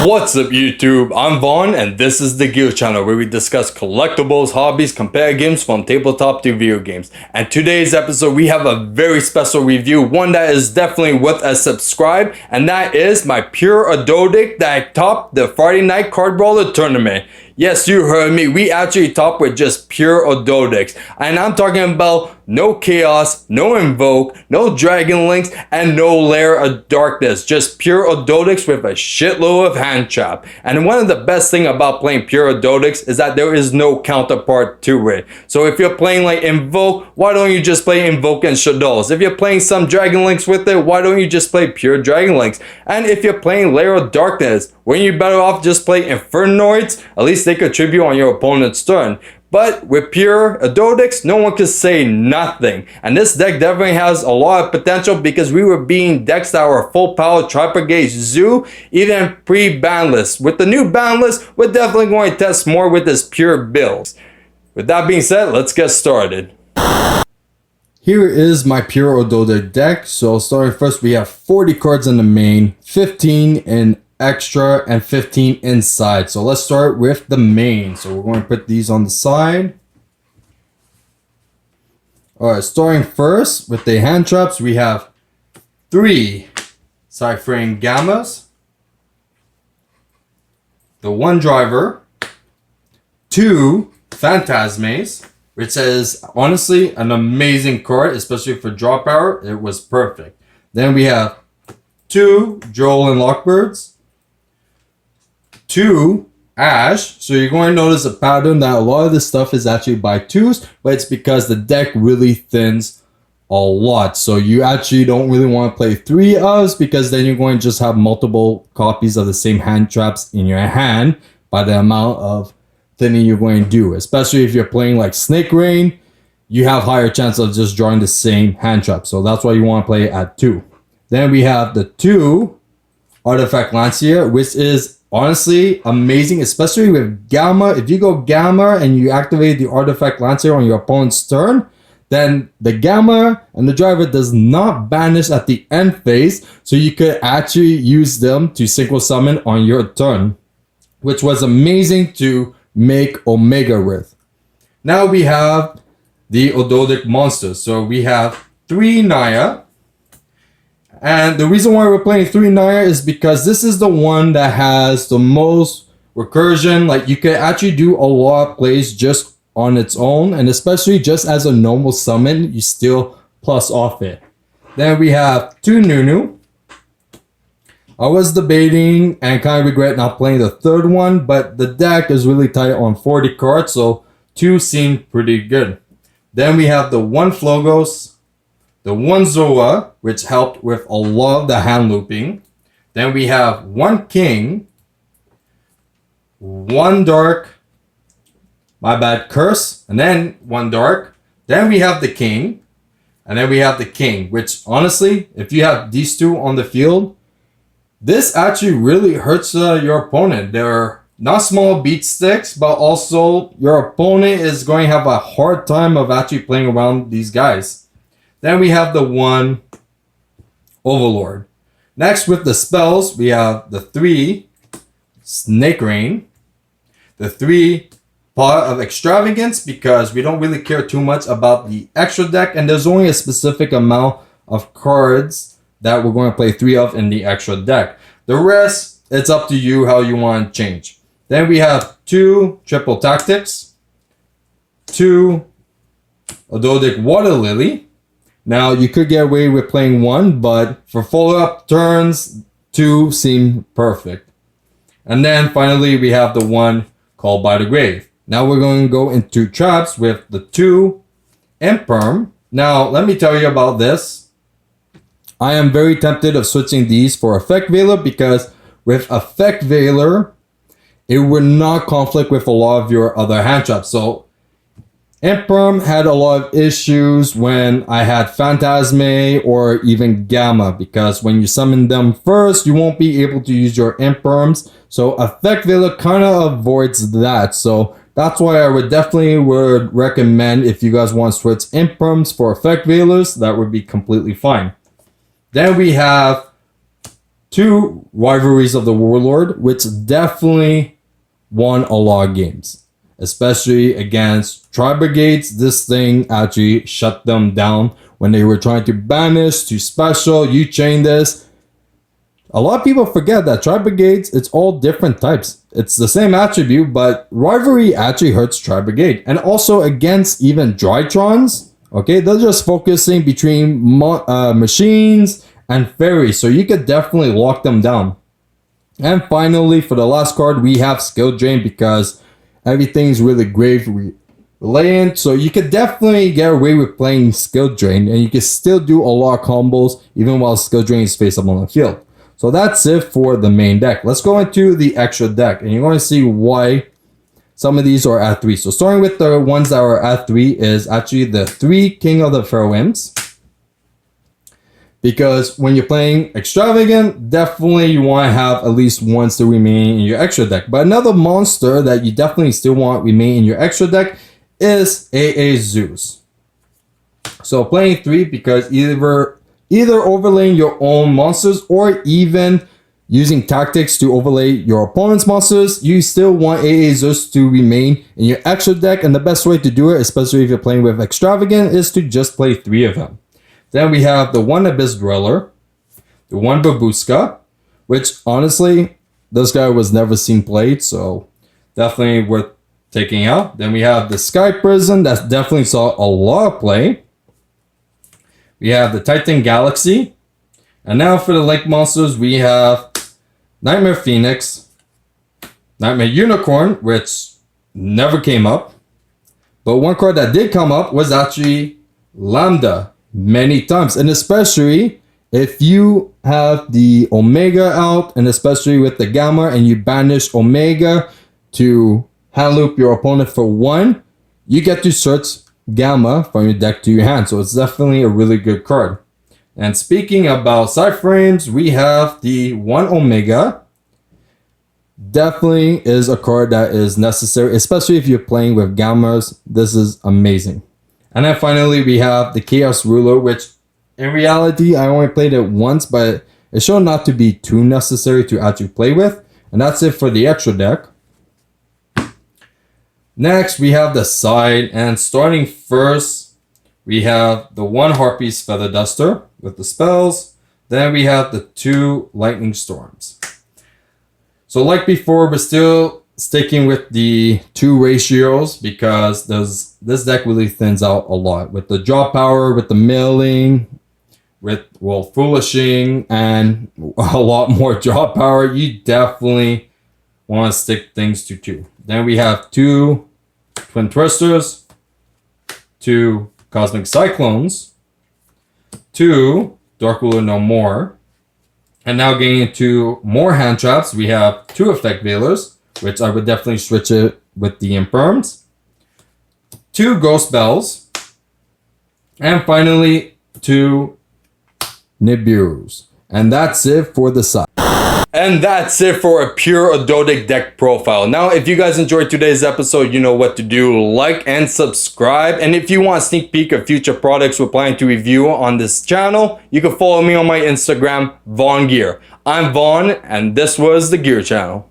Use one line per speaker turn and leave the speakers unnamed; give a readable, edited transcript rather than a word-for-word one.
What's up YouTube, I'm Vaughn and this is the Gear channel where we discuss collectibles, hobbies, compare games from tabletop to video games. And today's episode we have a very special review, one that is definitely worth a subscribe, and that is my pure Ogdoadic that topped the Friday night Cardbrawler tournament. Yes, you heard me, we actually topped with just pure Ogdoadics. And I'm talking about no Chaos, no Invoke, no Dragon Links, and no Lair of Darkness. Just pure Ogdoadics with a shitload of hand trap. And one of the best thing about playing pure Ogdoadics is that there is no counterpart to it. So if you're playing like Invoke, why don't you just play Invoke and Shadows? If you're playing some Dragon Links with it, why don't you just play pure Dragon Links? And if you're playing Lair of Darkness, wouldn't you better off just play Infernoids? At least they contribute on your opponent's turn. But with pure Ogdoadics, no one can say nothing. And this deck definitely has a lot of potential because we were being decks that were full power Tri-Brigade Zoo, even pre-ban list. With the new ban list, we're definitely going to test more with this pure builds. With that being said, let's get started. Here is my pure Ogdoadic deck. So starting first, we have 40 cards in the main, 15 in extra, and 15 inside. So let's start with the main. So we're going to put these on the side. Alright, starting first with the hand traps, we have 3 Cyphering Gammas, the 1 Driver, 2 Phantasmes, which is honestly an amazing card, especially for draw power. It was perfect. Then we have 2 Joel and Lockbirds, 2 Ash. So you're going to notice a pattern that a lot of this stuff is actually by 2s, but it's because the deck really thins a lot. So you actually don't really want to play 3 ofs because then you're going to just have multiple copies of the same hand traps in your hand by the amount of thinning you're going to do. Especially if you're playing like Snake Rain, you have higher chance of just drawing the same hand trap. So that's why you want to play at 2. Then we have the 2 Artifact Lancier, which is honestly amazing, especially with Gamma. If you go Gamma and you activate the Artifact Lancier on your opponent's turn, then the Gamma and the Driver does not banish at the end phase, so you could actually use them to synchro summon on your turn, which was amazing to make Omega with. Now we have the Ogdoadic monsters. So we have 3 Naya. And the reason why we're playing 3 Naya is because this is the one that has the most recursion. Like you can actually do a lot of plays just on its own, and especially just as a normal summon, you still plus off it. Then we have 2 Nunu. I was debating and kind of regret not playing the third one, but the deck is really tight on 40 cards, so 2 seemed pretty good. Then we have the 1 Flogos, the 1 Zoa, which helped with a lot of the hand looping. Then we have 1 King, 1 Dark, Curse, and then 1 Dark. Then we have the King, and then we have the King, which honestly, if you have these 2 on the field, this actually really hurts your opponent. They're not small beat sticks, but also your opponent is going to have a hard time of actually playing around these guys. Then we have the 1 Overlord. Next with the spells, we have the 3 Snake Rain, the 3 Pot of Extravagance, because we don't really care too much about the extra deck, and there's only a specific amount of cards that we're going to play 3 of in the extra deck. The rest, it's up to you how you want to change. Then we have 2 Triple Tactics, 2 Ogdoadic Water Lily. Now, you could get away with playing 1, but for follow-up turns, 2 seem perfect. And then finally, we have the 1 Called by the Grave. Now we're going to go into traps with the 2 Imperm. Now, let me tell you about this. I am very tempted of switching these for Effect Veiler because with Effect Veiler, it would not conflict with a lot of your other hand traps. So Imperm had a lot of issues when I had Phantasme or even Gamma, because when you summon them first, you won't be able to use your Imperms. So Effect Veiler kind of avoids that. So that's why I would recommend, if you guys want to switch Imperms for Effect Veilers, that would be completely fine. Then we have two Rivalries of the Warlord, which definitely won a lot of games, especially against Tri Brigades. This thing actually shut them down when they were trying to banish to special. You chain this. A lot of people forget that Tri Brigades, it's all different types. It's the same attribute, but Rivalry actually hurts Tri Brigade. And also against even Drytrons, okay, they're just focusing between machines and fairies, so you could definitely lock them down. And finally, for the last card, we have Skill Drain, because everything's really grave reliant, so you could definitely get away with playing Skill Drain, and you can still do a lot of combos even while Skill Drain is face up on the field. So that's it for the main deck. Let's go into the extra deck, and you're going to see why some of these are at 3. So starting with the ones that are at 3 is actually the 3 King of the Fair Winds. Because when you're playing Extravagant, definitely you want to have at least one still remain in your extra deck. But another monster that you definitely still want remain in your extra deck is AA Zeus. So playing 3, because either overlaying your own monsters or even using tactics to overlay your opponent's monsters, you still want AA Zeus to remain in your extra deck. And the best way to do it, especially if you're playing with Extravagant, is to just play 3 of them. Then we have the 1 Abyss Dweller, the 1 Babushka, which honestly, this guy was never seen played, so definitely worth taking out. Then we have the Sky Prison, that definitely saw a lot of play. We have the Titan Galaxy. And now for the Lake Monsters, we have Nightmare Phoenix, Nightmare Unicorn, which never came up. But one card that did come up was actually Lambda. Many times, and especially if you have the Omega out, and especially with the Gamma, and you banish Omega to hand loop your opponent for 1, you get to search Gamma from your deck to your hand. So it's definitely a really good card. And speaking about side frames, we have the 1 Omega. Definitely is a card that is necessary, especially if you're playing with Gammas. This is amazing. And then finally, we have the Chaos Ruler, which in reality, I only played it once, but it's shown not to be too necessary to actually play with. And that's it for the extra deck. Next, we have the side, and starting first, we have the 1 Harpy's Feather Duster with the spells. Then we have the 2 Lightning Storms. So like before, we're still sticking with the 2 ratios, because this deck really thins out a lot with the draw power, with the milling, with foolishing, and a lot more draw power. You definitely want to stick things to 2. Then we have 2 Twin Twisters, 2 Cosmic Cyclones, 2 Dark Ruler No More, and now getting into more hand traps, we have 2 Effect Veilers, which I would definitely switch it with the Infirms, 2 Ghost Bells, and finally 2 Nibiru's. And that's it for the side. And that's it for a pure Ogdoadic deck profile. Now, if you guys enjoyed today's episode, you know what to do. Like and subscribe. And if you want a sneak peek of future products we're planning to review on this channel, you can follow me on my Instagram, VaughnGear. I'm Vaughn, and this was the Gear Channel.